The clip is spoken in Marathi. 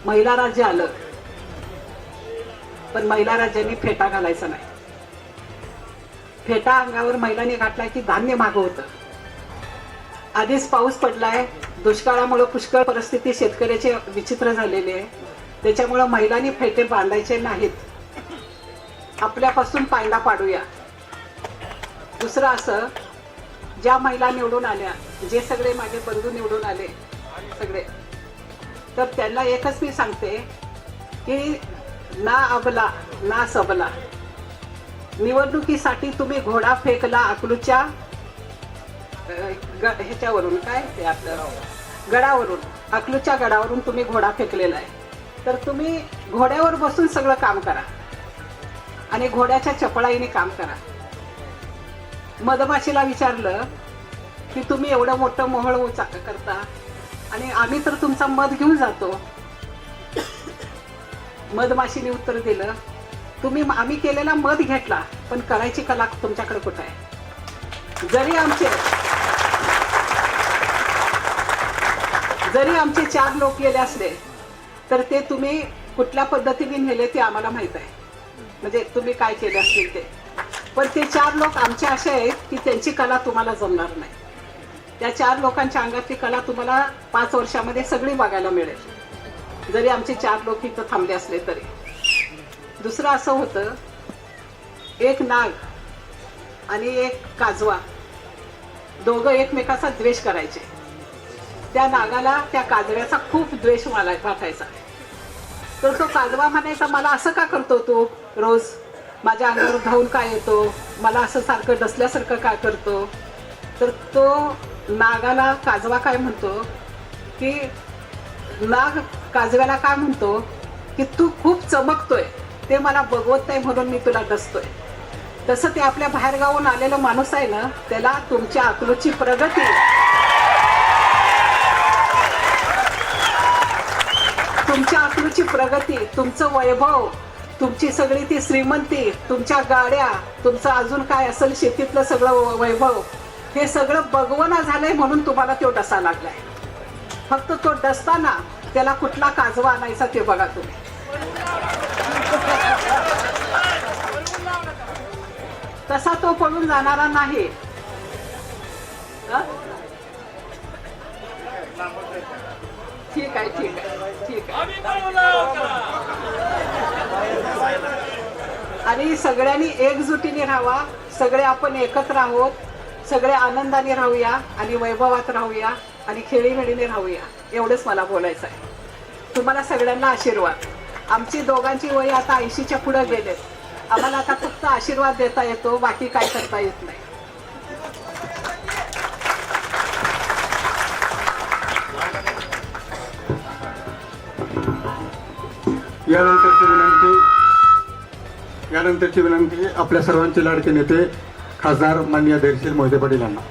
महिला राज्य आलं, पण महिला राज्यांनी फेटा घालायचा नाही. फेटा अंगावर महिलांनी घातला की धान्य मागं होतं. आधीच पाऊस पडलाय, दुष्काळामुळे पुष्कळ परिस्थिती शेतकऱ्याची विचित्र झालेली आहे. त्याच्यामुळे महिलांनी फेटे बांधायचे नाहीत. आपल्यापासून पायंडा पाडूया. दुसरं असं, ज्या महिला निवडून आल्या, जे सगळे माझे बंधू निवडून आले सगळे, तर त्यांना एकच मी सांगते की ना अबला ना सबला. निवडणुकीसाठी तुम्ही घोडा फेकला अकलूच्या ह्याच्यावरून, काय ते आपलं गडावरून, अकलूच्या गडावरून तुम्ही घोडा फेकलेला आहे. तर तुम्ही घोड्यावर बसून सगळं काम करा आणि घोड्याच्या चपळाईने काम करा. मधमाशीला विचारलं की तुम्ही एवढं मोठं मोहळ करता आणि आम्ही तर तुमचा मध घेऊन जातो. मधमाशीने उत्तर दिलं, आम्ही केलेला मध घेतला, पण करायची कला तुमच्याकडे कुठे आहे? जरी आमचे 4 लोक गेले असले तर ते तुम्ही कुठल्या पद्धतीने नेले ते आम्हाला माहित आहे. म्हणजे तुम्ही काय केले असतील ते, पण ते 4 लोक आमचे असे आहेत की त्यांची कला तुम्हाला जमणार नाही. त्या 4 लोकांच्या अंगातली कला तुम्हाला 5 वर्षामध्ये सगळी बघायला मिळेल, जरी आमचे 4 लोक इथं थांबले असले तरी. दुसरं असं होतं, एक नाग आणि एक काजवा दोघं एकमेकाचा द्वेष करायचे. त्या नागाला त्या काजव्याचा खूप द्वेष वाटायचा. तर तो काजवा म्हणायचा, मला असं का करतो तू रोज? माझ्या अंगावर धावून काय येतो? मला असं सारखं डसल्यासारखं काय करतो? तर तो नागाला काजवा काय म्हणतो की, नाग काजव्याला काय म्हणतो की तू खूप चमकतोय, ते मला बघवत नाही म्हणून मी तुला डसतोय. तसं ते आपल्या बाहेरगावून आलेलं माणूस आहे ना, त्याला तुमच्या अकलूची प्रगती, तुमच्या अकलूची प्रगती, तुमचं वैभव, तुमची सगळी ती श्रीमंती, तुमच्या गाड्या, तुमचं अजून काय असेल शेतीतलं सगळं वैभव, हे सगळं बघवणं झालंय म्हणून तुम्हाला तो डसा लागलाय. फक्त तो डसताना त्याला कुठला काजवा आणायचा ते बघा तुम्ही. तसा तो पळून जाणारा नाही. ठीक आहे, ठीक आहे, ठीक आहे. आणि सगळ्यांनी एकजुटीने राहावा. सगळे आपण एकत्र आहोत. सगळे आनंदाने राहूया आणि वैभवात राहूया आणि खेळीमेळीने राहूया. एवढंच मला बोलायचं आहे. तुम्हाला सगळ्यांना आशीर्वाद. आमची दोघांची वय आता 80च्या पुढे गेलेत. आम्हाला आता फक्त आशीर्वाद देता येतो, बाकी काय करता येत नाही. यानंतरची विनंती आपल्या सर्वांचे लाडके नेते खासदार माननीय धैर्यशील मोहिते पाटील यांना.